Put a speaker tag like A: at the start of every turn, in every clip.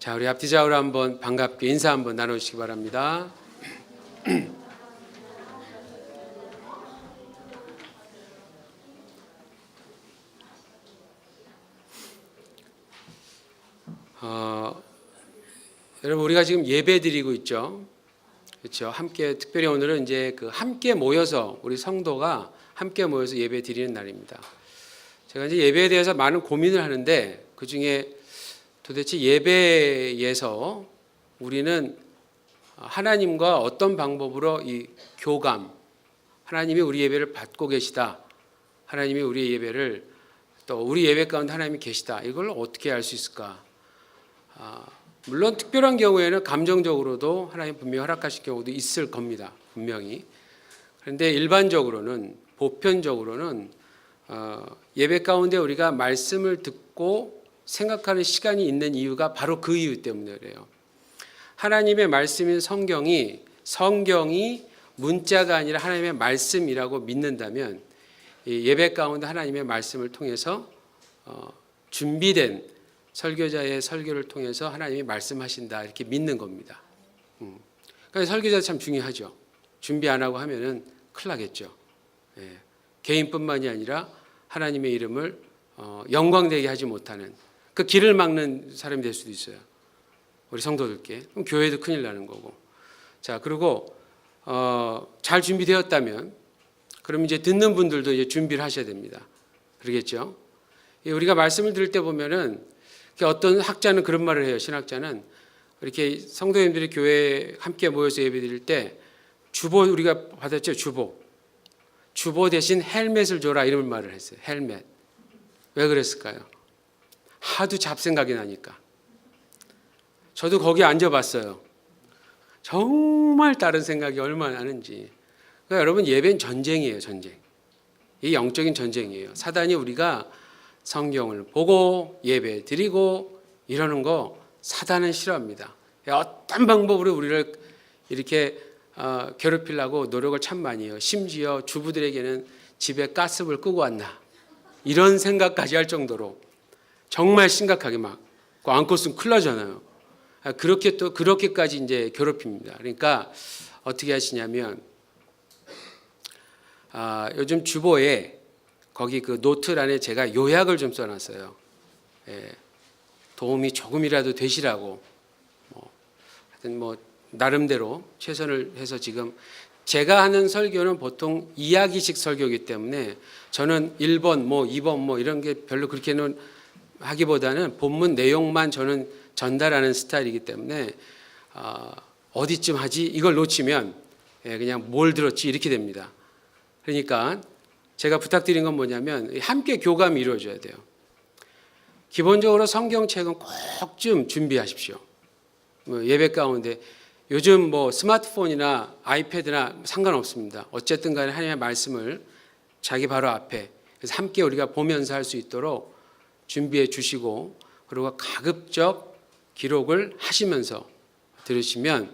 A: 자, 우리 앞뒤 좌우로 한번 반갑게 인사 한번 나누시기 바랍니다. 여러분, 우리가 지금 예배 드리고 있죠. 그렇죠. 함께, 특별히 오늘은 이제 함께 모여서 우리 성도가 함께 모여서 예배 드리는 날입니다. 제가 이제 예배에 대해서 많은 고민을 하는데, 그 중에 도대체 예배에서 우리는 하나님과 어떤 방법으로 이 교감, 하나님이 우리 예배를 받고 계시다, 하나님이 우리 예배를, 또 우리 예배 가운데 하나님이 계시다, 이걸 어떻게 알 수 있을까? 물론 특별한 경우에는 감정적으로도 하나님 분명히 허락하실 경우도 있을 겁니다, 분명히. 그런데 일반적으로는, 보편적으로는 예배 가운데 우리가 말씀을 듣고 생각하는 시간이 있는 이유가 바로 그 이유 때문에 그래요. 하나님의 말씀인 성경이 문자가 아니라 하나님의 말씀이라고 믿는다면, 예배 가운데 하나님의 말씀을 통해서 준비된 설교자의 설교를 통해서 하나님이 말씀하신다, 이렇게 믿는 겁니다. 그러니까 설교자 참 중요하죠. 준비 안 하고 하면은 큰일 나겠죠. 개인뿐만이 아니라 하나님의 이름을 영광되게 하지 못하는 그 길을 막는 사람이 될 수도 있어요. 우리 성도들께. 그럼 교회도 큰일 나는 거고. 자, 그리고 잘 준비되었다면, 그럼 이제 듣는 분들도 이제 준비를 하셔야 됩니다. 그러겠죠? 우리가 말씀을 들을 때 보면은 어떤 학자는 그런 말을 해요. 신학자는 이렇게 성도님들이 교회에 함께 모여서 예배드릴 때 주보, 우리가 받았죠. 주보 대신 헬멧을 줘라, 이런 말을 했어요. 헬멧. 왜 그랬을까요? 하도 잡생각이 나니까. 저도 거기 앉아봤어요. 정말 다른 생각이 얼마나 나는지. 그러니까 여러분, 예배는 전쟁이에요. 전쟁. 이 영적인 전쟁이에요. 사단이 우리가 성경을 보고 예배 드리고 이러는 거 사단은 싫어합니다. 어떤 방법으로 우리를 이렇게 괴롭히려고 노력을 참 많이 해요. 심지어 주부들에게는 집에 가스불 끄고 왔나, 이런 생각까지 할 정도로 정말 심각하게 막 안고 있으면 큰일 나잖아요. 그렇게까지 이제 괴롭힙니다. 그러니까 어떻게 하시냐면, 요즘 주보에 거기 그 노트란에 제가 요약을 좀 써놨어요. 도움이 조금이라도 되시라고. 하여튼 나름대로 최선을 해서 지금 제가 하는 설교는 보통 이야기식 설교이기 때문에 저는 1번, 2번 이런 게 별로 그렇게는 하기보다는 본문 내용만 저는 전달하는 스타일이기 때문에 어디쯤 하지? 이걸 놓치면 그냥 뭘 들었지? 이렇게 됩니다. 그러니까 제가 부탁드린 건 뭐냐면, 함께 교감이 이루어져야 돼요. 기본적으로 성경책은 꼭 좀 준비하십시오. 예배 가운데 요즘 스마트폰이나 아이패드나 상관없습니다. 어쨌든 간에 하나님의 말씀을 자기 바로 앞에, 그래서 함께 우리가 보면서 할 수 있도록 준비해 주시고, 그리고 가급적 기록을 하시면서 들으시면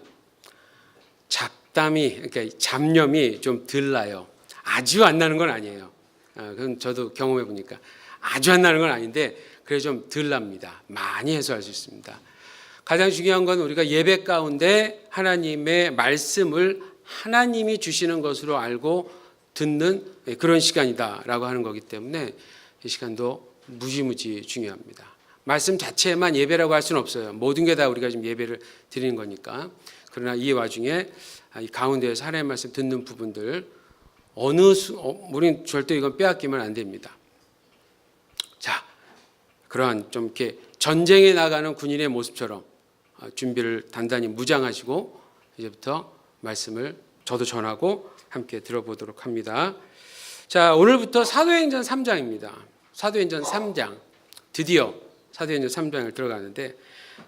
A: 그러니까 잡념이 좀 덜 나요. 아주 안 나는 건 아니에요. 그건 저도 경험해 보니까 아주 안 나는 건 아닌데, 그래 좀 덜 납니다. 많이 해소할 수 있습니다. 가장 중요한 건 우리가 예배 가운데 하나님의 말씀을 하나님이 주시는 것으로 알고 듣는 그런 시간이다라고 하는 거기 때문에 이 시간도 무지무지 중요합니다. 말씀 자체만 예배라고 할 수는 없어요. 모든 게 다 우리가 지금 예배를 드리는 거니까. 그러나 이 와중에 이 가운데에서 하나님의 말씀 듣는 부분들, 우리는 절대 이건 빼앗기면 안 됩니다. 자, 그러한 좀 이렇게 전쟁에 나가는 군인의 모습처럼 준비를 단단히 무장하시고 이제부터 말씀을 저도 전하고 함께 들어보도록 합니다. 자, 오늘부터 사도행전 3장입니다. 사도행전 3장, 드디어 사도행전 3장을 들어가는데,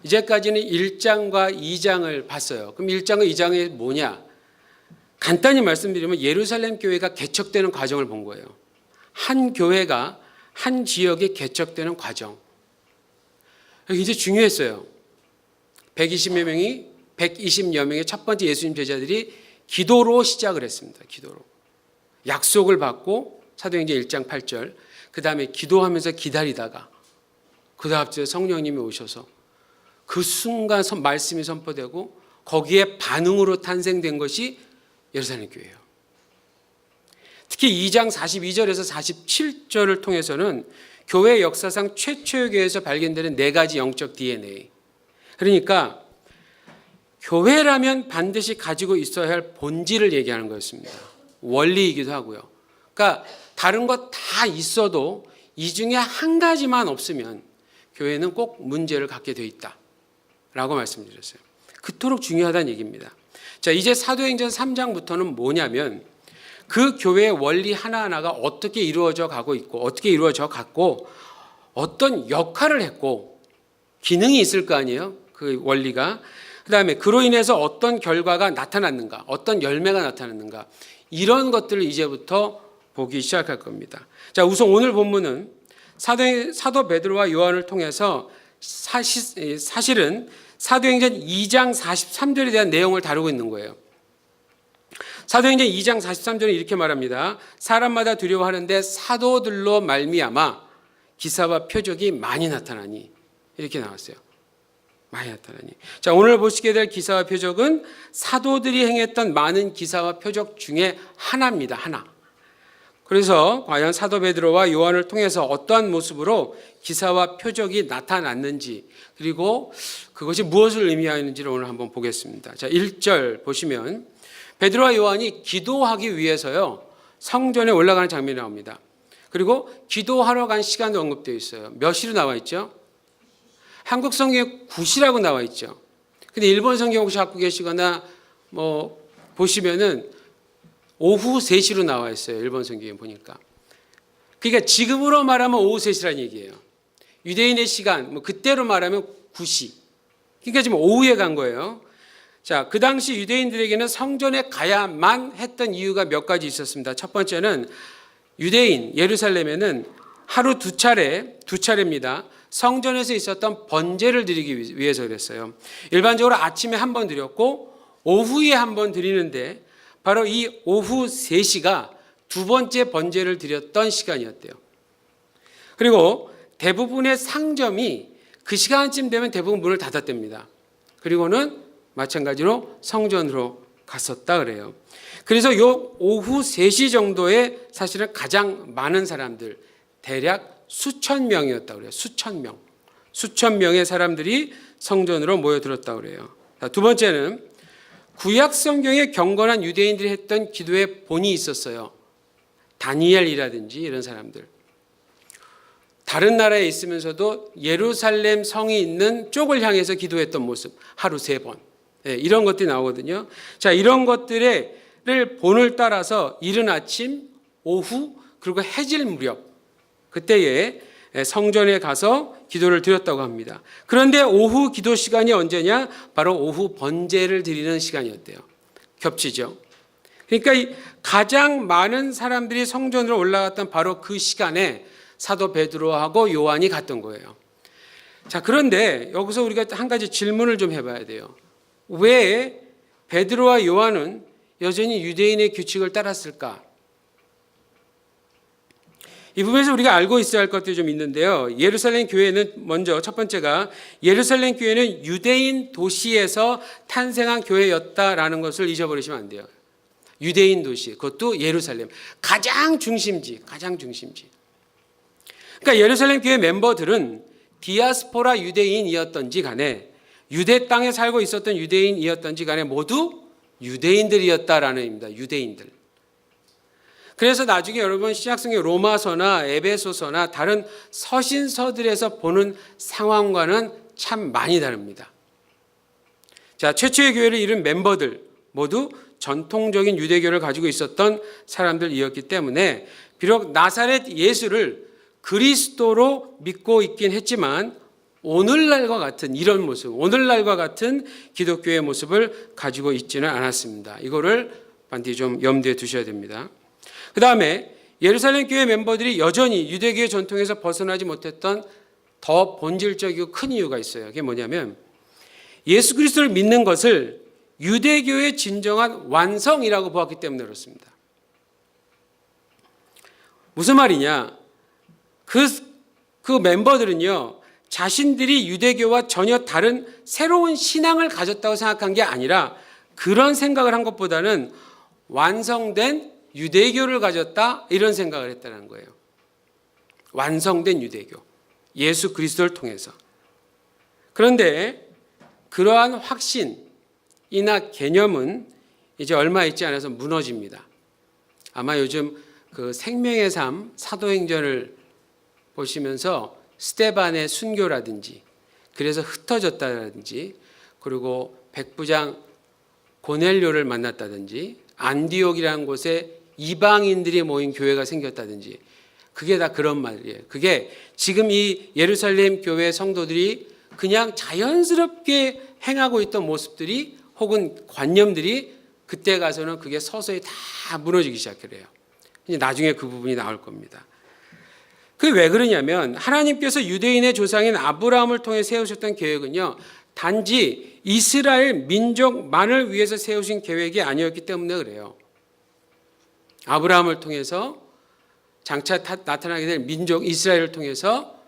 A: 이제까지는 1장과 2장을 봤어요. 그럼 1장과 2장이 뭐냐? 간단히 말씀드리면 예루살렘 교회가 개척되는 과정을 본 거예요. 한 교회가 한 지역에 개척되는 과정. 이제 중요했어요. 120여 명의 첫 번째 예수님 제자들이 기도로 시작을 했습니다. 기도로. 약속을 받고 사도행전 1장 8절, 그 다음에 기도하면서 기다리다가 그 다음 주에 성령님이 오셔서 그 순간 말씀이 선포되고 거기에 반응으로 탄생된 것이 예루살렘 교회예요. 특히 2장 42절에서 47절을 통해서는 교회 역사상 최초의 교회에서 발견되는 4가지 영적 DNA. 그러니까 교회라면 반드시 가지고 있어야 할 본질을 얘기하는 거였습니다. 원리이기도 하고요. 그러니까 다른 것 다 있어도 이 중에 한 가지만 없으면 교회는 꼭 문제를 갖게 돼 있다라고 말씀드렸어요. 그토록 중요하다는 얘기입니다. 자, 이제 사도행전 3장부터는 뭐냐면 그 교회의 원리 하나하나가 어떻게 이루어져 가고 있고 어떻게 이루어져 갔고 어떤 역할을 했고 기능이 있을 거 아니에요. 그 원리가. 그다음에 그로 인해서 어떤 결과가 나타났는가, 어떤 열매가 나타났는가, 이런 것들을 이제부터 보기 시작할 겁니다. 자, 우선 오늘 본문은 사도 베드로와 요한을 통해서 사실은 사도행전 2장 43절에 대한 내용을 다루고 있는 거예요. 사도행전 2장 43절은 이렇게 말합니다. 사람마다 두려워하는데 사도들로 말미암아 기사와 표적이 많이 나타나니, 이렇게 나왔어요. 많이 나타나니. 자, 오늘 보시게 될 기사와 표적은 사도들이 행했던 많은 기사와 표적 중에 하나입니다. 하나. 그래서 과연 사도 베드로와 요한을 통해서 어떠한 모습으로 기사와 표적이 나타났는지, 그리고 그것이 무엇을 의미하는지를 오늘 한번 보겠습니다. 자, 1절 보시면 베드로와 요한이 기도하기 위해서요 성전에 올라가는 장면이 나옵니다. 그리고 기도하러 간 시간도 언급되어 있어요. 몇 시로 나와 있죠? 한국 성경에 9시라고 나와 있죠. 근데 일본 성경 혹시 갖고 계시거나 뭐 보시면은 오후 3시로 나와 있어요. 일본 성경에 보니까. 그러니까 지금으로 말하면 오후 3시라는 얘기예요. 유대인의 시간, 뭐 그때로 말하면 9시. 그러니까 지금 오후에 간 거예요. 자, 그 당시 유대인들에게는 성전에 가야만 했던 이유가 몇 가지 있었습니다. 첫 번째는 유대인 예루살렘에는 하루 두 차례입니다. 성전에서 있었던 번제를 드리기 위해서 그랬어요. 일반적으로 아침에 한 번 드렸고 오후에 한 번 드리는데 바로 이 오후 3시가 두 번째 번제를 드렸던 시간이었대요. 그리고 대부분의 상점이 그 시간쯤 되면 대부분 문을 닫았답니다. 그리고는 마찬가지로 성전으로 갔었다 그래요. 그래서 요 오후 3시 정도에 사실은 가장 많은 사람들, 대략 수천 명이었다고 그래요. 수천 명의 사람들이 성전으로 모여들었다고 그래요. 두 번째는 구약 성경에 경건한 유대인들이 했던 기도의 본이 있었어요. 다니엘이라든지 이런 사람들. 다른 나라에 있으면서도 예루살렘 성이 있는 쪽을 향해서 기도했던 모습. 하루 3번. 네, 이런 것들이 나오거든요. 자, 이런 것들을 본을 따라서 이른 아침, 오후, 그리고 해질 무렵 그때에 성전에 가서 기도를 드렸다고 합니다. 그런데 오후 기도 시간이 언제냐? 바로 오후 번제를 드리는 시간이었대요. 겹치죠. 그러니까 가장 많은 사람들이 성전으로 올라갔던 바로 그 시간에 사도 베드로하고 요한이 갔던 거예요. 자, 그런데 여기서 우리가 한 가지 질문을 좀 해봐야 돼요. 왜 베드로와 요한은 여전히 유대인의 규칙을 따랐을까? 이 부분에서 우리가 알고 있어야 할 것들이 좀 있는데요. 예루살렘 교회는 먼저 첫 번째가 예루살렘 교회는 유대인 도시에서 탄생한 교회였다라는 것을 잊어버리시면 안 돼요. 유대인 도시, 그것도 예루살렘. 가장 중심지. 그러니까 예루살렘 교회 멤버들은 디아스포라 유대인이었던지 간에 유대 땅에 살고 있었던 유대인이었던지 간에 모두 유대인들이었다라는 의미입니다. 유대인들. 그래서 나중에 여러분 신약성경 로마서나 에베소서나 다른 서신서들에서 보는 상황과는 참 많이 다릅니다. 자, 최초의 교회를 이룬 멤버들 모두 전통적인 유대교를 가지고 있었던 사람들이었기 때문에 비록 나사렛 예수를 그리스도로 믿고 있긴 했지만 오늘날과 같은 이런 모습, 오늘날과 같은 기독교의 모습을 가지고 있지는 않았습니다. 이거를 반드시 좀 염두에 두셔야 됩니다. 그 다음에 예루살렘 교회 멤버들이 여전히 유대교의 전통에서 벗어나지 못했던 더 본질적이고 큰 이유가 있어요. 그게 뭐냐면 예수 그리스도를 믿는 것을 유대교의 진정한 완성이라고 보았기 때문에 그렇습니다. 무슨 말이냐? 그 멤버들은요, 자신들이 유대교와 전혀 다른 새로운 신앙을 가졌다고 생각한 게 아니라 그런 생각을 한 것보다는 완성된 유대교를 가졌다 이런 생각을 했다는 거예요. 완성된 유대교, 예수 그리스도를 통해서. 그런데 그러한 확신이나 개념은 이제 얼마 있지 않아서 무너집니다. 아마 요즘 그 생명의 삶 사도행전을 보시면서 스데반의 순교라든지 그래서 흩어졌다든지 그리고 백부장 고넬료를 만났다든지 안디옥이라는 곳에 이방인들이 모인 교회가 생겼다든지 그게 다 그런 말이에요. 그게 지금 이 예루살렘 교회 성도들이 그냥 자연스럽게 행하고 있던 모습들이 혹은 관념들이 그때 가서는 그게 서서히 다 무너지기 시작해요. 이제 나중에 그 부분이 나올 겁니다. 그게 왜 그러냐면 하나님께서 유대인의 조상인 아브라함을 통해 세우셨던 계획은요. 단지 이스라엘 민족만을 위해서 세우신 계획이 아니었기 때문에 그래요. 아브라함을 통해서 장차 나타나게 될 민족 이스라엘을 통해서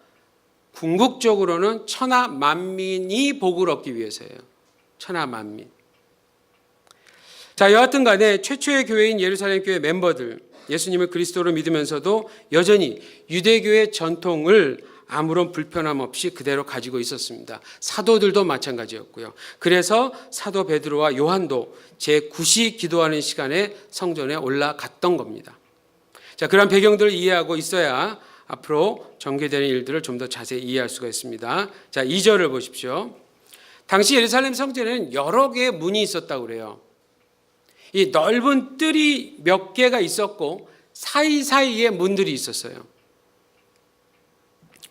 A: 궁극적으로는 천하 만민이 복을 얻기 위해서예요. 천하 만민. 자, 여하튼 간에 최초의 교회인 예루살렘 교회 멤버들, 예수님을 그리스도로 믿으면서도 여전히 유대교의 전통을 아무런 불편함 없이 그대로 가지고 있었습니다. 사도들도 마찬가지였고요. 그래서 사도 베드로와 요한도 제9시 기도하는 시간에 성전에 올라갔던 겁니다. 자, 그런 배경들을 이해하고 있어야 앞으로 전개되는 일들을 좀 더 자세히 이해할 수가 있습니다. 자, 2절을 보십시오. 당시 예루살렘 성전에는 여러 개의 문이 있었다고 그래요. 이 넓은 뜰이 몇 개가 있었고 사이사이에 문들이 있었어요.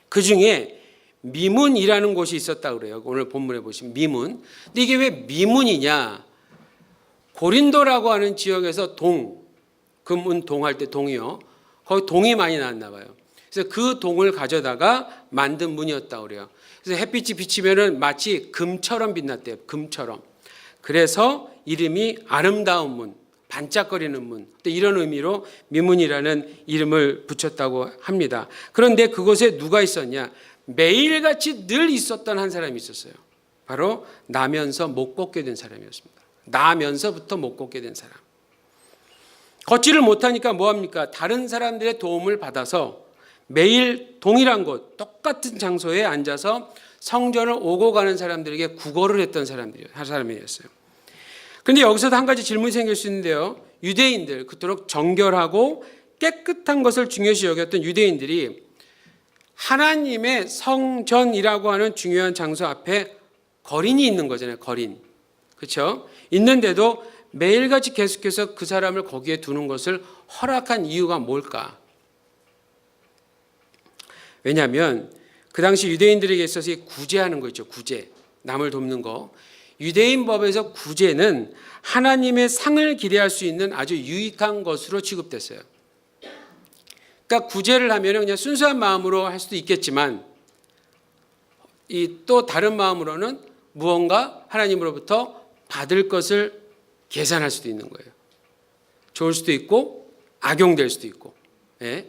A: 그 중에 미문이라는 곳이 있었다고 그래요. 오늘 본문에 보시면 미문. 근데 이게 왜 미문이냐? 고린도라고 하는 지역에서 금은 동할 때 동이요. 거기 동이 많이 나왔나 봐요. 그래서 그 동을 가져다가 만든 문이었다고 그래요. 그래서 햇빛이 비치면은 마치 금처럼 빛났대요. 금처럼. 그래서 이름이 아름다운 문, 반짝거리는 문. 이런 의미로 미문이라는 이름을 붙였다고 합니다. 그런데 그곳에 누가 있었냐? 매일같이 늘 있었던 한 사람이 있었어요. 바로 나면서 못 걷게 된 사람이었습니다. 나면서부터 못 걷게 된 사람. 걷지를 못하니까 뭐합니까? 다른 사람들의 도움을 받아서 매일 동일한 곳, 똑같은 장소에 앉아서 성전을 오고 가는 사람들에게 구걸을 했던 사람이었어요. 그런데 여기서도 한 가지 질문이 생길 수 있는데요. 유대인들, 그토록 정결하고 깨끗한 것을 중요시 여겼던 유대인들이 하나님의 성전이라고 하는 중요한 장소 앞에 거린이 있는 거잖아요. 거린. 그렇죠? 있는데도 매일같이 계속해서 그 사람을 거기에 두는 것을 허락한 이유가 뭘까? 왜냐하면 그 당시 유대인들에게 있어서 구제하는 거 있죠. 구제. 남을 돕는 거. 유대인 법에서 구제는 하나님의 상을 기대할 수 있는 아주 유익한 것으로 취급됐어요. 그러니까 구제를 하면 그냥 순수한 마음으로 할 수도 있겠지만 또 다른 마음으로는 무언가 하나님으로부터 받을 것을 계산할 수도 있는 거예요. 좋을 수도 있고 악용될 수도 있고. 예.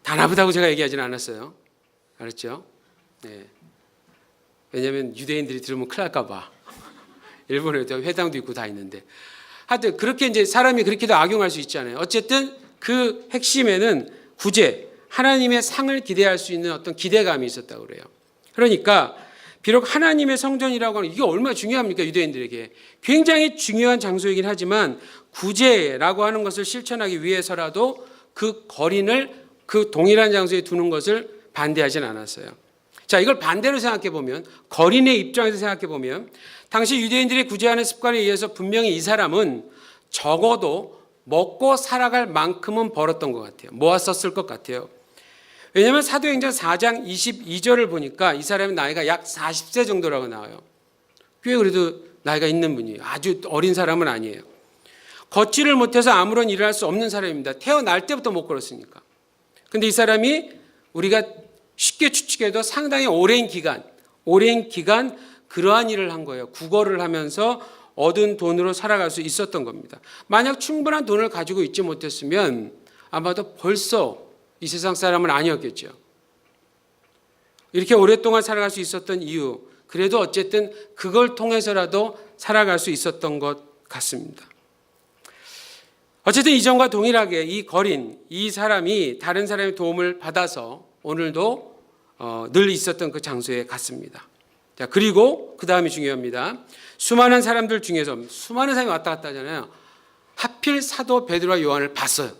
A: 다 나쁘다고 제가 얘기하지는 않았어요. 알았죠? 예. 왜냐하면 유대인들이 들으면 큰일 날까 봐. 일본에도 회당도 있고 다 있는데. 하여튼 그렇게 이제 사람이 그렇게도 악용할 수 있잖아요. 어쨌든 그 핵심에는 구제, 하나님의 상을 기대할 수 있는 어떤 기대감이 있었다고 그래요. 그러니까 비록 하나님의 성전이라고 하는 이게 얼마나 중요합니까? 유대인들에게. 굉장히 중요한 장소이긴 하지만 구제라고 하는 것을 실천하기 위해서라도 그 거린을 그 동일한 장소에 두는 것을 반대하진 않았어요. 자, 이걸 반대로 생각해 보면, 거린의 입장에서 생각해 보면 당시 유대인들이 구제하는 습관에 의해서 분명히 이 사람은 적어도 먹고 살아갈 만큼은 벌었던 것 같아요. 모았었을 것 같아요. 왜냐하면 사도행전 4장 22절을 보니까 이 사람의 나이가 약 40세 정도라고 나와요. 꽤 그래도 나이가 있는 분이에요. 아주 어린 사람은 아니에요. 걷지를 못해서 아무런 일을 할 수 없는 사람입니다. 태어날 때부터 못 걸었으니까. 근데 이 사람이 우리가 쉽게 추측해도 상당히 오랜 기간 그러한 일을 한 거예요. 구걸을 하면서 얻은 돈으로 살아갈 수 있었던 겁니다. 만약 충분한 돈을 가지고 있지 못했으면 아마도 벌써 이 세상 사람은 아니었겠죠. 이렇게 오랫동안 살아갈 수 있었던 이유, 그래도 어쨌든 그걸 통해서라도 살아갈 수 있었던 것 같습니다. 어쨌든 이전과 동일하게 이 거린, 이 사람이 다른 사람의 도움을 받아서 오늘도 늘 있었던 그 장소에 갔습니다. 자, 그리고 그 다음이 중요합니다. 수많은 사람들 중에서 수많은 사람이 왔다 갔다 하잖아요. 하필 사도 베드로와 요한을 봤어요.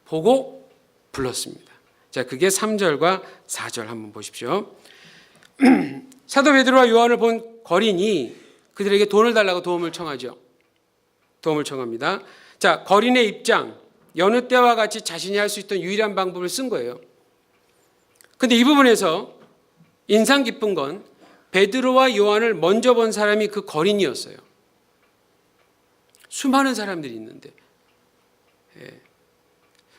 A: 보고 불렀습니다. 자, 그게 3절과 4절 한번 보십시오. 사도 베드로와 요한을 본 거린이 그들에게 돈을 달라고 도움을 청하죠. 도움을 청합니다. 자, 거린의 입장, 여느 때와 같이 자신이 할 수 있던 유일한 방법을 쓴 거예요. 근데 이 부분에서 인상 깊은 건 베드로와 요한을 먼저 본 사람이 그 거린이었어요. 수많은 사람들이 있는데.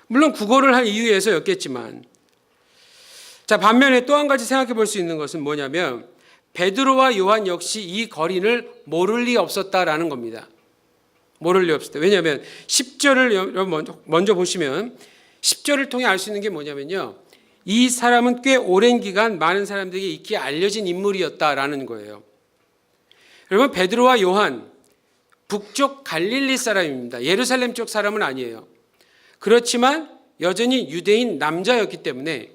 A: 물론 구걸을 할 이유에서였겠지만, 자, 반면에 또 한 가지 생각해 볼 수 있는 것은 뭐냐면 베드로와 요한 역시 이 거린을 모를 리 없었다라는 겁니다. 모를 리 없었다. 왜냐하면 10절을 먼저 보시면 10절을 통해 알 수 있는 게 뭐냐면요. 이 사람은 꽤 오랜 기간 많은 사람들에게 익히 알려진 인물이었다라는 거예요. 여러분, 베드로와 요한 북쪽 갈릴리 사람입니다. 예루살렘 쪽 사람은 아니에요. 그렇지만 여전히 유대인 남자였기 때문에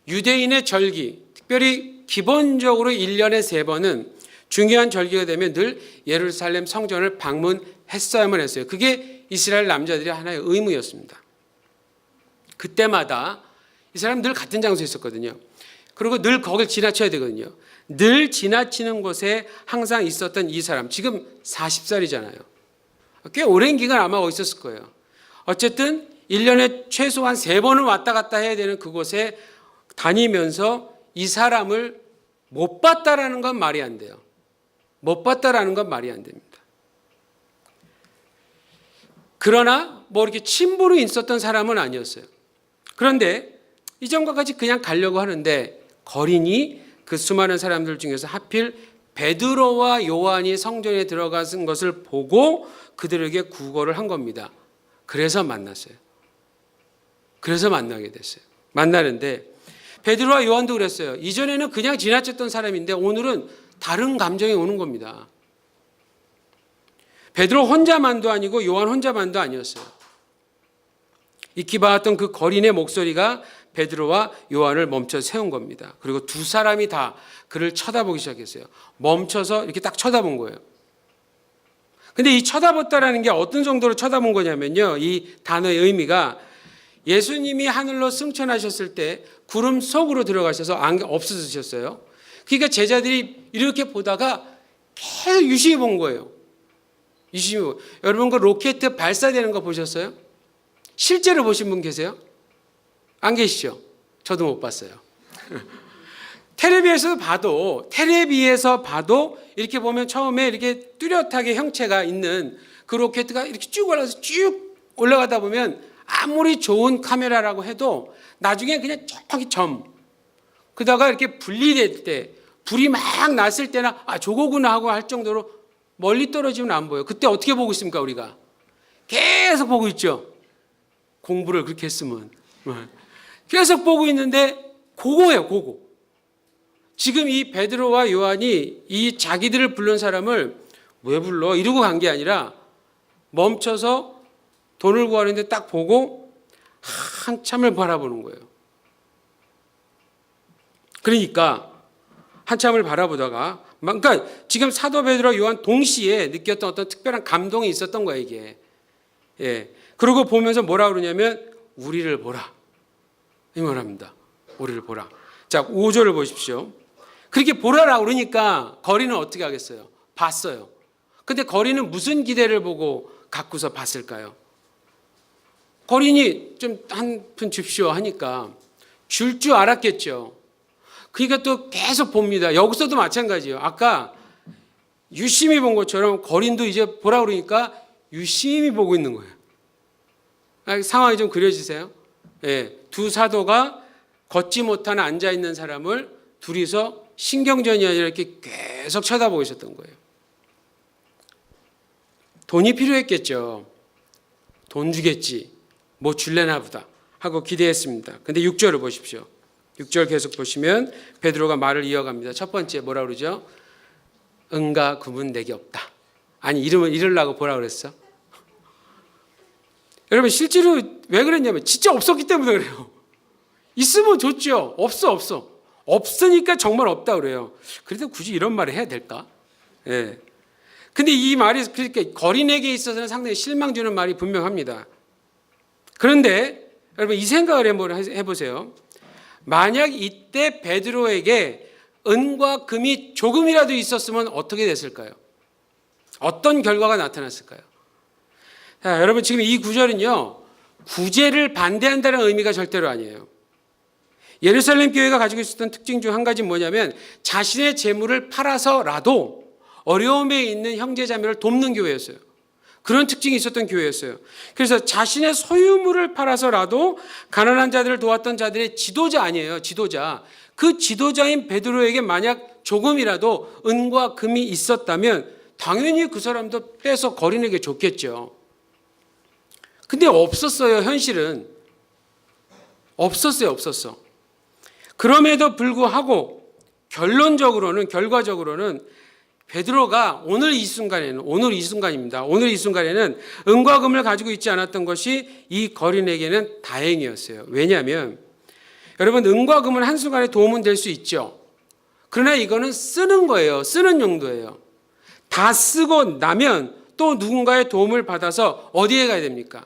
A: 유대인의 절기, 특별히 기본적으로 1년에 3번은 중요한 절기가 되면 늘 예루살렘 성전을 방문했어야만 했어요. 그게 이스라엘 남자들의 하나의 의무였습니다. 그때마다 이 사람 늘 같은 장소에 있었거든요. 그리고 늘 거길 지나쳐야 되거든요. 늘 지나치는 곳에 항상 있었던 이 사람, 지금 40살이잖아요. 꽤 오랜 기간 아마 거기 있었을 거예요. 어쨌든 1년에 최소한 3번은 왔다 갔다 해야 되는 그곳에 다니면서 이 사람을 못 봤다라는 건 말이 안 돼요. 못 봤다라는 건 말이 안 됩니다. 그러나 뭐 이렇게 친분이 있었던 사람은 아니었어요. 그런데 이전과 같이 그냥 가려고 하는데 거린이 그 수많은 사람들 중에서 하필 베드로와 요한이 성전에 들어간 것을 보고 그들에게 구걸을 한 겁니다. 그래서 만났어요. 그래서 만나게 됐어요. 만나는데 베드로와 요한도 그랬어요. 이전에는 그냥 지나쳤던 사람인데 오늘은 다른 감정이 오는 겁니다. 베드로 혼자만도 아니고 요한 혼자만도 아니었어요. 익히 봐왔던 그 거린의 목소리가 베드로와 요한을 멈춰 세운 겁니다. 그리고 두 사람이 다 그를 쳐다보기 시작했어요. 멈춰서 이렇게 딱 쳐다본 거예요. 근데 이 쳐다봤다라는 게 어떤 정도로 쳐다본 거냐면요. 이 단어의 의미가 예수님이 하늘로 승천하셨을 때 구름 속으로 들어가셔서 없어지셨어요. 그러니까 제자들이 이렇게 보다가 계속 유심히 본 거예요. 유심히 보고. 여러분 그 로켓 발사되는 거 보셨어요? 실제로 보신 분 계세요? 안 계시죠? 저도 못 봤어요. 텔레비에서 봐도 이렇게 보면 처음에 이렇게 뚜렷하게 형체가 있는 그 로켓가 이렇게 쭉 올라가서 쭉 올라가다 보면 아무리 좋은 카메라라고 해도 나중에 그냥 저기 그러다가 이렇게 분리될 때 불이 막 났을 때나 저거구나 하고 할 정도로 멀리 떨어지면 안 보여요. 그때 어떻게 보고 있습니까 우리가? 계속 보고 있죠. 공부를 그렇게 했으면. 계속 보고 있는데 그거예요. 그거. 지금 이 베드로와 요한이 이 자기들을 부른 사람을 왜 불러? 이러고 간 게 아니라 멈춰서 돈을 구하는데 딱 보고 한참을 바라보는 거예요. 그러니까 한참을 바라보다가 그러니까 지금 사도 베드로와 요한 동시에 느꼈던 어떤 특별한 감동이 있었던 거예요, 이게. 예. 그러고 보면서 뭐라 그러냐면 우리를 보라. 이 말합니다. 우리를 보라. 자, 5절을 보십시오. 그렇게 보라라 그러니까 거리는 어떻게 하겠어요? 봤어요. 근데 거리는 무슨 기대를 보고 갖고서 봤을까요? 거린이 좀 한 푼 줍시오 하니까 줄 줄 알았겠죠. 그러니까 또 계속 봅니다. 여기서도 마찬가지예요. 아까 유심히 본 것처럼 거린도 이제 보라 그러니까 유심히 보고 있는 거예요. 상황이 좀 그려지세요? 예, 두 사도가 걷지 못하는 앉아있는 사람을 둘이서 신경전이 아니라 이렇게 계속 쳐다보고 있었던 거예요. 돈이 필요했겠죠. 돈 주겠지. 뭐 줄래나 보다 하고 기대했습니다. 근데 6절을 보십시오. 6절 계속 보시면 베드로가 말을 이어갑니다. 첫 번째 뭐라 그러죠? 은과 금은 내게 없다. 아니 이름을 잃으려고 뭐라 그랬어? 여러분 실제로 왜 그랬냐면 진짜 없었기 때문에 그래요. 있으면 좋죠. 없어. 없으니까 정말 없다 그래요. 그래도 굳이 이런 말을 해야 될까? 예. 근데 이 말이 그러니까 거린에게 있어서는 상당히 실망 주는 말이 분명합니다. 그런데 여러분 이 생각을 해보세요. 만약 이때 베드로에게 은과 금이 조금이라도 있었으면 어떻게 됐을까요? 어떤 결과가 나타났을까요? 자, 여러분 지금 이 구절은요. 구제를 반대한다는 의미가 절대로 아니에요. 예루살렘 교회가 가지고 있었던 특징 중 한 가지는 뭐냐면 자신의 재물을 팔아서라도 어려움에 있는 형제자매를 돕는 교회였어요. 그런 특징이 있었던 교회였어요. 그래서 자신의 소유물을 팔아서라도 가난한 자들을 도왔던 자들의 지도자 아니에요. 지도자. 그 지도자인 베드로에게 만약 조금이라도 은과 금이 있었다면 당연히 그 사람도 빼서 거린에게 줬겠죠. 근데 없었어요. 현실은. 없었어. 그럼에도 불구하고 결과적으로는 베드로가 오늘 이 순간에는 은과 금을 가지고 있지 않았던 것이 이 거린에게는 다행이었어요. 왜냐하면 여러분 은과 금은 한순간에 도움은 될 수 있죠. 그러나 이거는 쓰는 거예요. 쓰는 용도예요. 다 쓰고 나면 또 누군가의 도움을 받아서 어디에 가야 됩니까?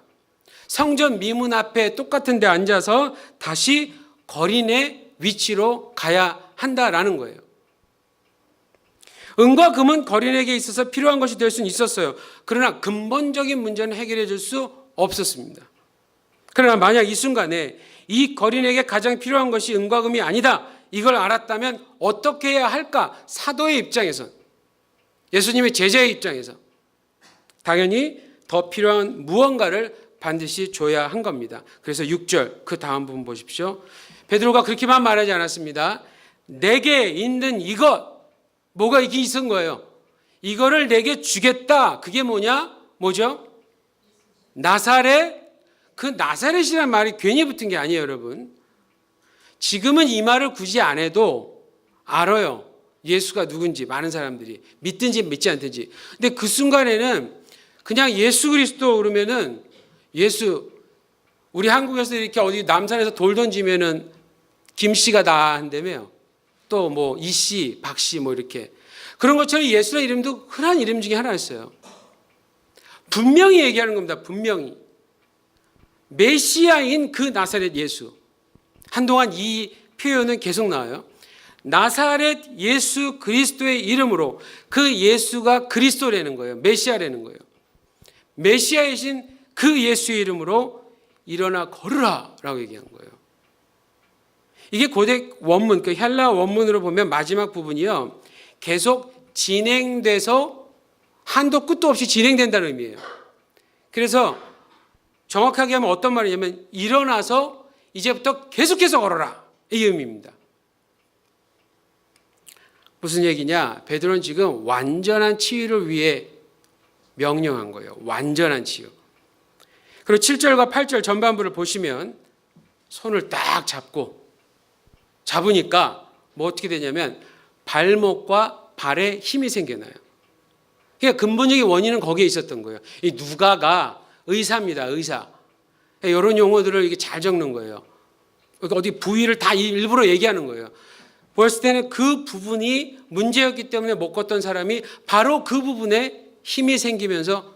A: 성전 미문 앞에 똑같은 데 앉아서 다시 거린의 위치로 가야 한다라는 거예요. 은과 금은 거린에게 있어서 필요한 것이 될 수는 있었어요. 그러나 근본적인 문제는 해결해 줄 수 없었습니다. 그러나 만약 이 순간에 이 거린에게 가장 필요한 것이 은과 금이 아니다. 이걸 알았다면 어떻게 해야 할까? 사도의 입장에서, 예수님의 제자의 입장에서 당연히 더 필요한 무언가를 반드시 줘야 한 겁니다. 그래서 6절 그 다음 부분 보십시오. 베드로가 그렇게만 말하지 않았습니다. 내게 있는 이것, 뭐가 이게 있은 거예요. 이거를 내게 주겠다. 그게 뭐죠? 나사렛. 그 나사렛이라는 말이 괜히 붙은 게 아니에요, 여러분. 지금은 이 말을 굳이 안 해도 알아요. 예수가 누군지 많은 사람들이 믿든지 믿지 않든지. 근데 그 순간에는 그냥 예수 그리스도 그러면은 예수, 우리 한국에서 이렇게 어디 남산에서 돌 던지면은 김씨가 다 한다며요. 또 뭐 이씨, 박씨 뭐 이렇게. 그런 것처럼 예수의 이름도 흔한 이름 중에 하나였어요. 분명히 얘기하는 겁니다. 분명히. 메시아인 그 나사렛 예수. 한동안 이 표현은 계속 나와요. 나사렛 예수 그리스도의 이름으로 그 예수가 그리스도라는 거예요. 메시아라는 거예요. 메시아이신 그 예수의 이름으로 일어나 걸으라 라고 얘기한 거예요. 이게 고대 원문, 그 헬라 원문으로 보면 마지막 부분이요. 계속 진행돼서 한도 끝도 없이 진행된다는 의미예요. 그래서 정확하게 하면 어떤 말이냐면 일어나서 이제부터 계속해서 걸어라. 이 의미입니다. 무슨 얘기냐? 베드로는 지금 완전한 치유를 위해 명령한 거예요. 완전한 치유. 그리고 7절과 8절 전반부를 보시면 손을 딱 잡으니까 뭐 어떻게 되냐면 발목과 발에 힘이 생겨나요. 그러니까 근본적인 원인은 거기에 있었던 거예요. 이 누가가 의사입니다. 의사. 이런 용어들을 이게 잘 적는 거예요. 그러니까 어디 부위를 다 일부러 얘기하는 거예요. 보았을 때는 그 부분이 문제였기 때문에 못 걷던 사람이 바로 그 부분에 힘이 생기면서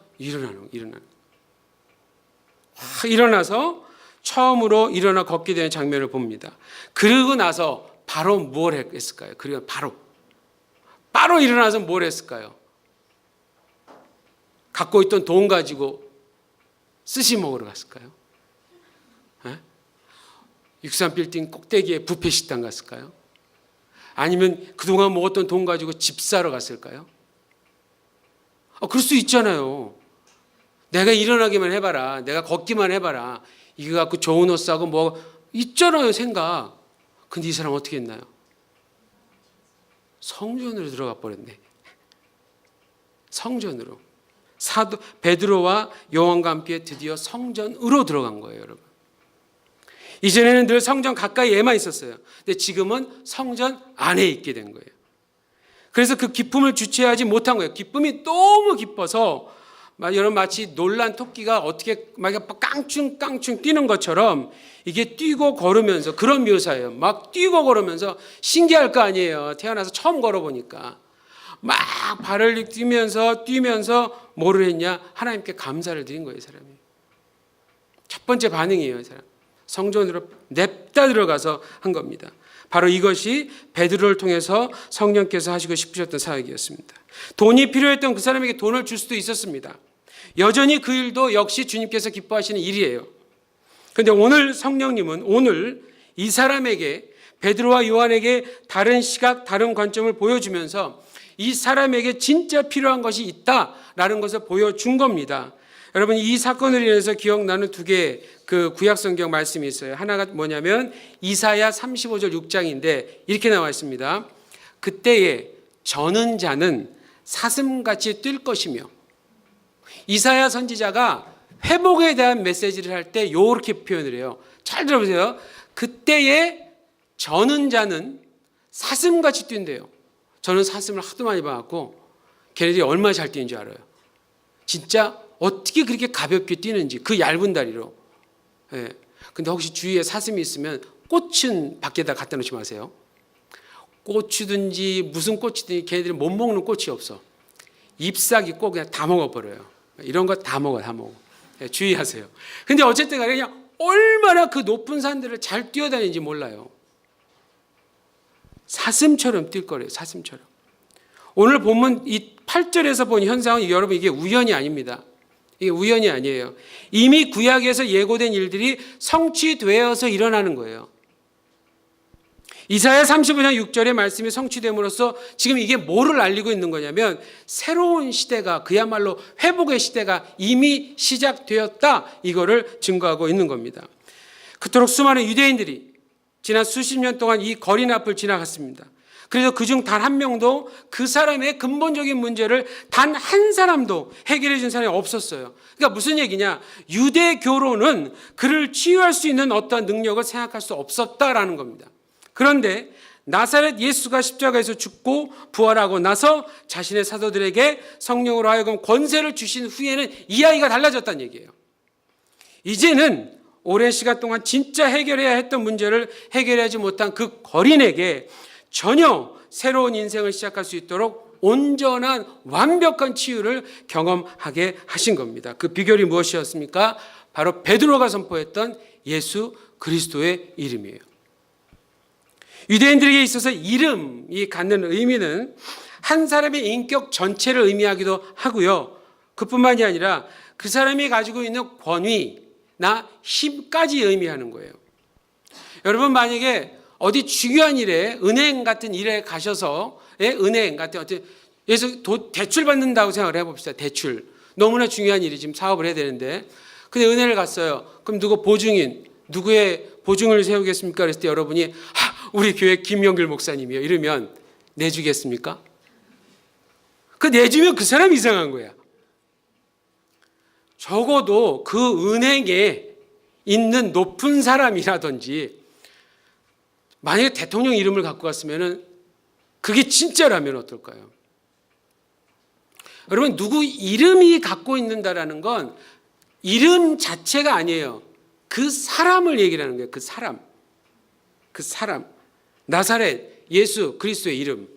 A: 일어나서 처음으로 일어나 걷게 되는 장면을 봅니다. 그러고 나서 바로 뭘 했을까요? 그리고 바로 일어나서 뭘 했을까요? 갖고 있던 돈 가지고 스시 먹으러 갔을까요? 63빌딩 꼭대기에 뷔페 식당 갔을까요? 아니면 그동안 먹었던 돈 가지고 집 사러 갔을까요? 그럴 수 있잖아요. 내가 일어나기만 해봐라. 내가 걷기만 해봐라. 이거 갖고 좋은 옷 사고 뭐 있잖아요, 생각. 근데 이 사람 어떻게 했나요? 성전으로 들어가 버렸네. 성전으로. 베드로와 요한과 함께 드디어 성전으로 들어간 거예요, 여러분. 이전에는 늘 성전 가까이에만 있었어요. 근데 지금은 성전 안에 있게 된 거예요. 그래서 그 기쁨을 주체하지 못한 거예요. 기쁨이 너무 기뻐서 여러분 마치 놀란 토끼가 어떻게 막 깡충깡충 뛰는 것처럼 이게 뛰고 걸으면서 그런 묘사예요. 막 뛰고 걸으면서 신기할 거 아니에요. 태어나서 처음 걸어보니까. 막 발을 뛰면서 뭐를 했냐? 하나님께 감사를 드린 거예요, 사람이. 첫 번째 반응이에요, 이 사람. 성전으로 냅다 들어가서 한 겁니다. 바로 이것이 베드로를 통해서 성령께서 하시고 싶으셨던 사역이었습니다. 돈이 필요했던 그 사람에게 돈을 줄 수도 있었습니다. 여전히 그 일도 역시 주님께서 기뻐하시는 일이에요. 그런데 오늘 성령님은 오늘 이 사람에게 베드로와 요한에게 다른 시각, 다른 관점을 보여주면서 이 사람에게 진짜 필요한 것이 있다라는 것을 보여준 겁니다. 여러분 이 사건으로 인해서 기억나는 두 개의 그 구약성경 말씀이 있어요. 하나가 뭐냐면 이사야 35절 6장인데 이렇게 나와 있습니다. 그때에 저는 자는 사슴같이 뛸 것이며, 이사야 선지자가 회복에 대한 메시지를 할 때 이렇게 표현을 해요. 잘 들어보세요. 그때에 저는 자는 사슴같이 뛴대요. 저는 사슴을 하도 많이 봐갖고 걔네들이 얼마나 잘 뛰는 줄 알아요. 진짜 어떻게 그렇게 가볍게 뛰는지 그 얇은 다리로. 예. 근데 혹시 주위에 사슴이 있으면 꽃은 밖에다 갖다 놓지 마세요. 꽃이든지 무슨 꽃이든지 걔네들이 못 먹는 꽃이 없어. 잎사귀 꼭 그냥 다 먹어버려요. 이런 거 다 먹어. 예, 주의하세요. 근데 어쨌든 간에 그냥 얼마나 그 높은 산들을 잘 뛰어다니는지 몰라요. 사슴처럼 뛸 거래요. 사슴처럼. 오늘 본문 이 8절에서 본 현상은 여러분 이게 우연이 아닙니다. 이게 우연이 아니에요. 이미 구약에서 예고된 일들이 성취되어서 일어나는 거예요. 이사야 35장 6절의 말씀이 성취됨으로써 지금 이게 뭐를 알리고 있는 거냐면 새로운 시대가, 그야말로 회복의 시대가 이미 시작되었다, 이거를 증거하고 있는 겁니다. 그토록 수많은 유대인들이 지난 수십 년 동안 이 거리 앞을 지나갔습니다. 그래서 그중 단 한 명도 그 사람의 근본적인 문제를 단 한 사람도 해결해 준 사람이 없었어요. 그러니까 무슨 얘기냐? 유대교로는 그를 치유할 수 있는 어떤 능력을 생각할 수 없었다라는 겁니다. 그런데 나사렛 예수가 십자가에서 죽고 부활하고 나서 자신의 사도들에게 성령으로 하여금 권세를 주신 후에는 이 아이가 달라졌다는 얘기예요. 이제는 오랜 시간 동안 진짜 해결해야 했던 문제를 해결하지 못한 그 거린에게 전혀 새로운 인생을 시작할 수 있도록 온전한 완벽한 치유를 경험하게 하신 겁니다. 그 비결이 무엇이었습니까? 바로 베드로가 선포했던 예수 그리스도의 이름이에요. 유대인들에게 있어서 이름이 갖는 의미는 한 사람의 인격 전체를 의미하기도 하고요. 그뿐만이 아니라 그 사람이 가지고 있는 권위나 힘까지 의미하는 거예요. 여러분 만약에 어디 중요한 일에, 은행 같은 일에 가셔서, 은행 같은 어떤 예서 대출 받는다고 생각을 해봅시다. 대출 너무나 중요한 일이, 지금 사업을 해야 되는데, 근데 은행을 갔어요. 그럼 누구 보증인, 누구의 보증을 세우겠습니까? 그랬을 때 여러분이 우리 교회 김영길 목사님이요 이러면 내주겠습니까? 그 내주면 그 사람 이상한 거야. 적어도 그 은행에 있는 높은 사람이라든지, 만약에 대통령 이름을 갖고 갔으면 그게 진짜라면 어떨까요? 여러분, 누구 이름이 갖고 있는다라는 건 이름 자체가 아니에요. 그 사람을 얘기를 하는 거예요. 그 사람. 나사렛 예수 그리스도의 이름.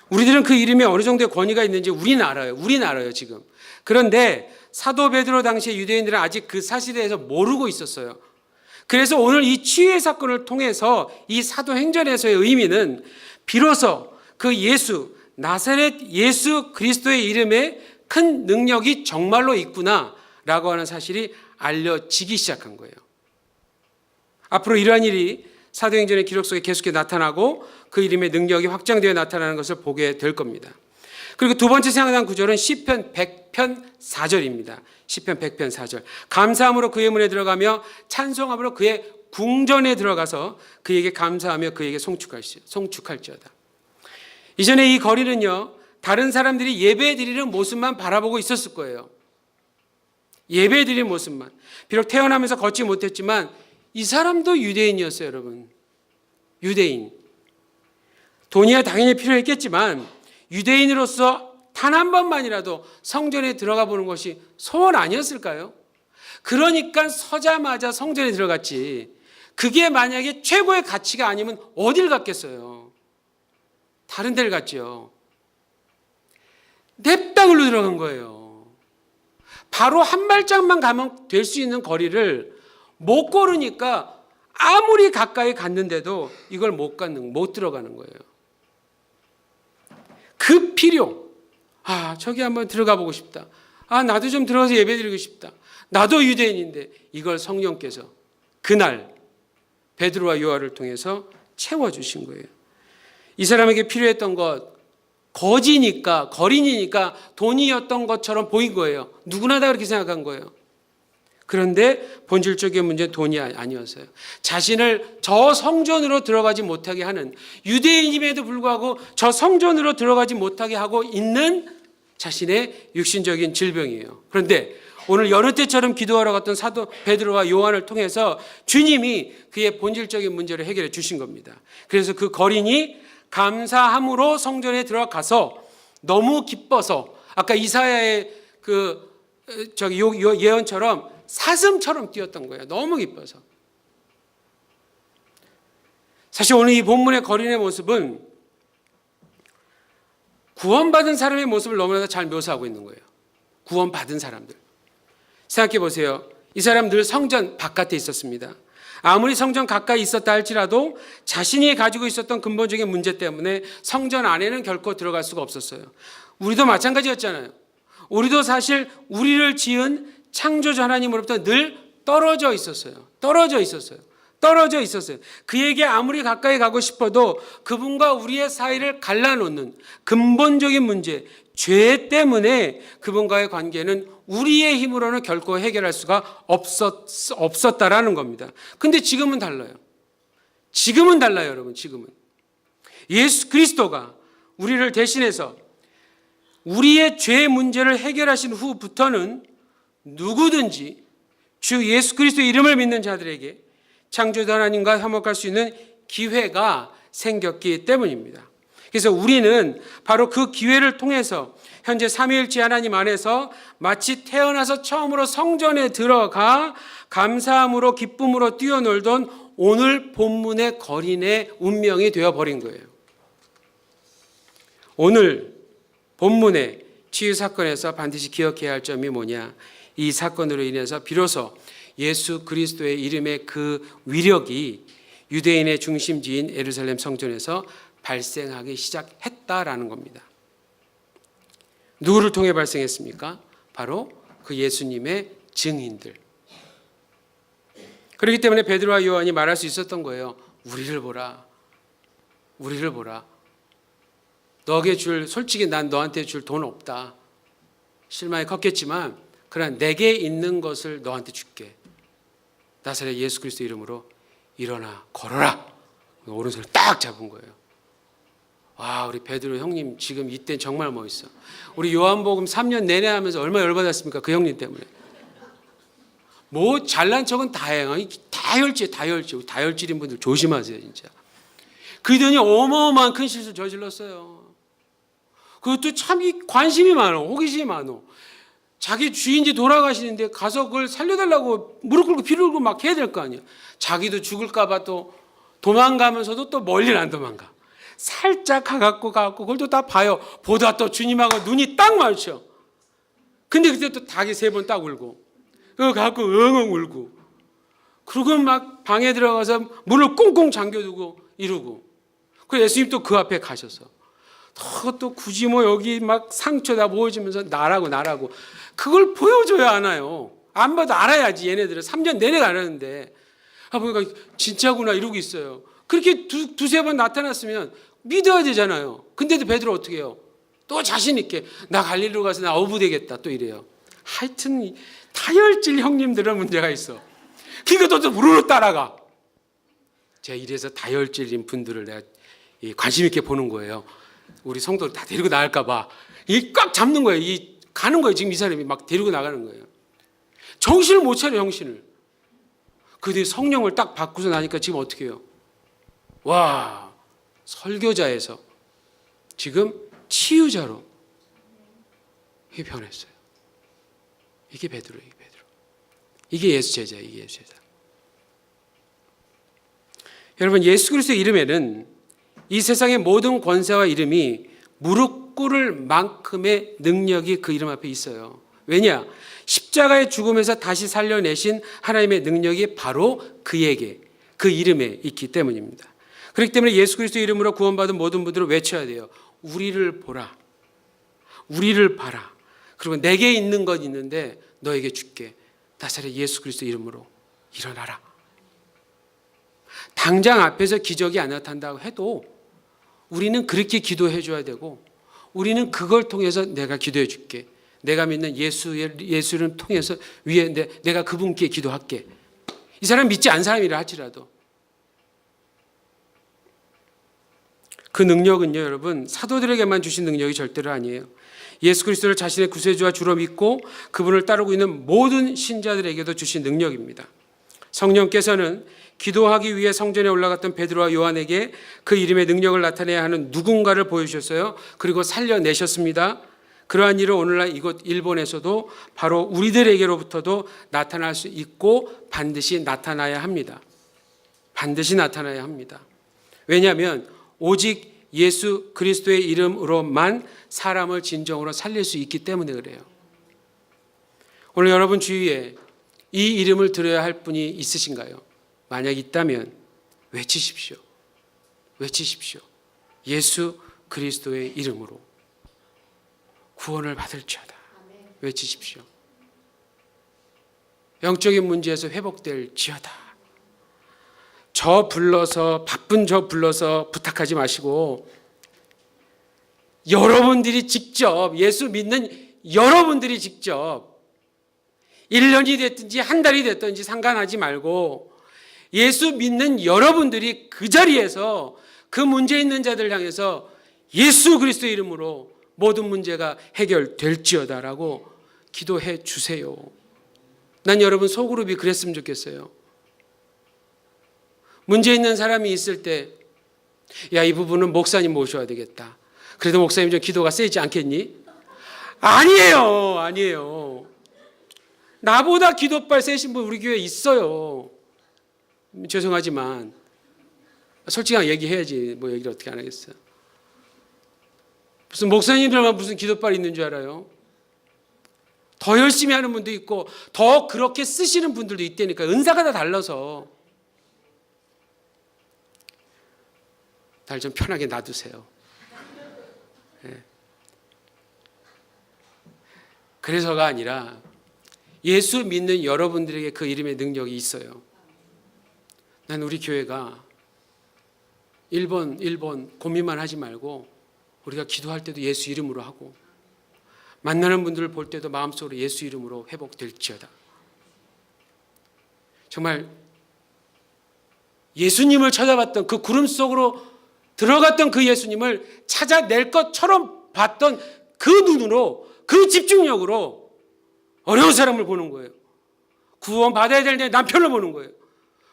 A: 우리들은 그 이름에 어느 정도의 권위가 있는지 우리는 알아요 지금. 그런데 사도 베드로 당시의 유대인들은 아직 그 사실에 대해서 모르고 있었어요. 그래서 오늘 이 치유의 사건을 통해서 이 사도행전에서의 의미는 비로소 그 예수, 나사렛 예수 그리스도의 이름에 큰 능력이 정말로 있구나라고 하는 사실이 알려지기 시작한 거예요. 앞으로 이러한 일이 사도행전의 기록 속에 계속해 나타나고 그 이름의 능력이 확장되어 나타나는 것을 보게 될 겁니다. 그리고 두 번째 생각난 구절은 시편 100편 4절입니다. 시편 100편 4절. 감사함으로 그의 문에 들어가며 찬송함으로 그의 궁전에 들어가서 그에게 감사하며 그에게 송축할지어다. 이전에 이 거리는요, 다른 사람들이 예배드리는 모습만 바라보고 있었을 거예요. 예배드리는 모습만. 비록 태어나면서 걷지 못했지만 이 사람도 유대인이었어요, 여러분. 유대인. 돈이야 당연히 필요했겠지만 유대인으로서 단 한 번만이라도 성전에 들어가 보는 것이 소원 아니었을까요? 그러니까 서자마자 성전에 들어갔지. 그게 만약에 최고의 가치가 아니면 어딜 갔겠어요? 다른 데를 갔죠. 냅다 글로 들어간 거예요. 바로 한 발짝만 가면 될 수 있는 거리를 못 걸으니까 아무리 가까이 갔는데도 이걸 못 들어가는 거예요. 그 필요. 저기 한번 들어가 보고 싶다. 나도 좀 들어가서 예배드리고 싶다. 나도 유대인인데 이걸 성령께서 그날 베드로와 요한을 통해서 채워주신 거예요. 이 사람에게 필요했던 것, 거지니까, 거린이니까 돈이었던 것처럼 보인 거예요. 누구나 다 그렇게 생각한 거예요. 그런데 본질적인 문제는 돈이 아니었어요. 자신을 저 성전으로 들어가지 못하게 하는, 유대인임에도 불구하고 저 성전으로 들어가지 못하게 하고 있는 자신의 육신적인 질병이에요. 그런데 오늘 여느 때처럼 기도하러 갔던 사도 베드로와 요한을 통해서 주님이 그의 본질적인 문제를 해결해 주신 겁니다. 그래서 그 거린이 감사함으로 성전에 들어가서 너무 기뻐서 아까 이사야의 예언처럼 사슴처럼 뛰었던 거예요. 너무 기뻐서. 사실 오늘 이 본문의 거린의 모습은 구원받은 사람의 모습을 너무나도 잘 묘사하고 있는 거예요. 구원받은 사람들. 생각해 보세요. 이 사람 늘 성전 바깥에 있었습니다. 아무리 성전 가까이 있었다 할지라도 자신이 가지고 있었던 근본적인 문제 때문에 성전 안에는 결코 들어갈 수가 없었어요. 우리도 마찬가지였잖아요. 우리도 사실 우리를 지은 창조주 하나님으로부터 늘 떨어져 있었어요. 그에게 아무리 가까이 가고 싶어도 그분과 우리의 사이를 갈라놓는 근본적인 문제, 죄 때문에 그분과의 관계는 우리의 힘으로는 결코 해결할 수가 없었다라는 겁니다. 근데 지금은 달라요. 여러분. 지금은 예수 그리스도가 우리를 대신해서 우리의 죄 문제를 해결하신 후부터는 누구든지 주 예수 그리스도의 이름을 믿는 자들에게 창조주 하나님과 화목할 수 있는 기회가 생겼기 때문입니다. 그래서 우리는 바로 그 기회를 통해서 현재 삼위일체 하나님 안에서 마치 태어나서 처음으로 성전에 들어가 감사함으로 기쁨으로 뛰어놀던 오늘 본문의 거린의 운명이 되어버린 거예요. 오늘 본문의 치유 사건에서 반드시 기억해야 할 점이 뭐냐? 이 사건으로 인해서 비로소 예수 그리스도의 이름의 그 위력이 유대인의 중심지인 예루살렘 성전에서 발생하기 시작했다라는 겁니다. 누구를 통해 발생했습니까? 바로 그 예수님의 증인들. 그렇기 때문에 베드로와 요한이 말할 수 있었던 거예요. 우리를 보라. 솔직히 난 너한테 줄 돈 없다. 실망이 컸겠지만 그러나 내게 있는 것을 너한테 줄게. 나사렛 예수 그리스도 이름으로 일어나 걸어라. 오른손을 딱 잡은 거예요. 와, 우리 베드로 형님 지금 이때 정말 멋있어. 우리 요한복음 3년 내내 하면서 얼마나 열받았습니까? 그 형님 때문에. 뭐 잘난 척은 다행히 다혈질인 분들 조심하세요, 진짜. 그러더니 어마어마한 큰 실수 저질렀어요. 그것도 참 관심이 많어, 호기심이 많어. 자기 주인이 돌아가시는데 가서 그걸 살려달라고 무릎 꿇고 피를 흘고 막 해야 될 거 아니야. 자기도 죽을까봐 또 도망가면서도 또 멀리는 안 도망가. 살짝 가갖고 그걸 또 다 봐요. 보다 또 주님하고 눈이 딱 마주쳐. 근데 그때 또 닭이 3번 딱 울고 그거 갖고 엉엉 울고 그러고 막 방에 들어가서 문을 꽁꽁 잠겨두고 이러고 그 예수님 또 그 앞에 가셔서 또 굳이 뭐 여기 막 상처 다 보여주면서 나라고 그걸 보여줘야 하나요? 안 봐도 알아야지. 얘네들은 3년 내내 알았는데 보니까 진짜구나 이러고 있어요. 그렇게 두세 번 나타났으면 믿어야 되잖아요. 근데도 베드로 어떻게 해요? 또 자신 있게 나 갈릴리로 가서 나 어부되겠다 또 이래요. 하여튼 다혈질 형님들은 문제가 있어. 그러니까 또 우르르 따라가. 제가 이래서 다혈질인 분들을 내가 관심 있게 보는 거예요. 우리 성도들 다 데리고 나갈까 봐. 꽉 잡는 거예요. 가는 거예요. 지금 이 사람이 막 데리고 나가는 거예요. 정신을 못 차려, 정신을. 그 뒤에 성령을 딱 받고서 나니까 지금 어떻게 해요? 와, 설교자에서 지금 치유자로 이게 변했어요. 이게 베드로예요. 이게 베드로. 이게 예수 제자예요. 이게 예수 제자. 여러분, 예수 그리스도의 이름에는 이 세상의 모든 권세와 이름이 무릎 꿇을 만큼의 능력이 그 이름 앞에 있어요. 왜냐? 십자가의 죽음에서 다시 살려내신 하나님의 능력이 바로 그에게, 그 이름에 있기 때문입니다. 그렇기 때문에 예수 그리스도의 이름으로 구원받은 모든 분들은 외쳐야 돼요. 우리를 보라. 우리를 봐라. 그리고 내게 있는 것 있는데 너에게 줄게. 나사렛 예수 그리스도 이름으로 일어나라. 당장 앞에서 기적이 안 나타난다고 해도 우리는 그렇게 기도해 줘야 되고, 우리는 그걸 통해서 내가 기도해 줄게. 내가 믿는 예수를 통해서 위에 내가 그분께 기도할게. 이 사람 믿지 않은 사람이라 할지라도 그 능력은요, 여러분, 사도들에게만 주신 능력이 절대로 아니에요. 예수 그리스도를 자신의 구세주와 주로 믿고 그분을 따르고 있는 모든 신자들에게도 주신 능력입니다. 성령께서는 기도하기 위해 성전에 올라갔던 베드로와 요한에게 그 이름의 능력을 나타내야 하는 누군가를 보여주셨어요. 그리고 살려내셨습니다. 그러한 일은 오늘날 이곳 일본에서도 바로 우리들에게로부터도 나타날 수 있고 반드시 나타나야 합니다. 반드시 나타나야 합니다. 왜냐하면 오직 예수 그리스도의 이름으로만 사람을 진정으로 살릴 수 있기 때문에 그래요. 오늘 여러분 주위에 이 이름을 들어야 할 분이 있으신가요? 만약 있다면 외치십시오. 외치십시오. 예수 그리스도의 이름으로 구원을 받을지어다. 외치십시오. 영적인 문제에서 회복될지어다. 바쁜 저 불러서 부탁하지 마시고, 여러분들이 직접, 예수 믿는 여러분들이 직접 1년이 됐든지 한 달이 됐든지 상관하지 말고, 예수 믿는 여러분들이 그 자리에서 그 문제 있는 자들 향해서 예수 그리스도의 이름으로 모든 문제가 해결될지어다라고 기도해 주세요. 난 여러분 소그룹이 그랬으면 좋겠어요. 문제 있는 사람이 있을 때, 야, 이 부분은 목사님 모셔야 되겠다. 그래도 목사님 좀 기도가 세지 않겠니? 아니에요. 아니에요. 나보다 기도빨 세신 분 우리 교회에 있어요. 죄송하지만 솔직하게 얘기해야지 뭐 얘기를 어떻게 안 하겠어요. 무슨 목사님들만 무슨 기도빨 있는 줄 알아요? 더 열심히 하는 분도 있고 더 그렇게 쓰시는 분들도 있다니까. 은사가 다 달라서. 날 좀 편하게 놔두세요. 네. 그래서가 아니라 예수 믿는 여러분들에게 그 이름의 능력이 있어요. 난 우리 교회가 1번 고민만 하지 말고 우리가 기도할 때도 예수 이름으로 하고 만나는 분들을 볼 때도 마음속으로 예수 이름으로 회복될지어다. 정말 예수님을 찾아봤던 그 구름 속으로 들어갔던 그 예수님을 찾아낼 것처럼 봤던 그 눈으로, 그 집중력으로 어려운 사람을 보는 거예요. 구원받아야 될 내 남편을 보는 거예요.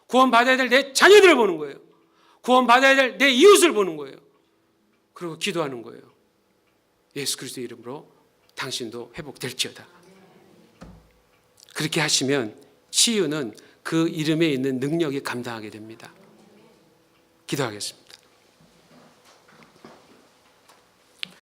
A: 구원받아야 될 내 자녀들을 보는 거예요. 구원받아야 될 내 이웃을 보는 거예요. 그리고 기도하는 거예요. 예수 그리스도 이름으로 당신도 회복될지어다. 그렇게 하시면 치유는 그 이름에 있는 능력이 감당하게 됩니다. 기도하겠습니다.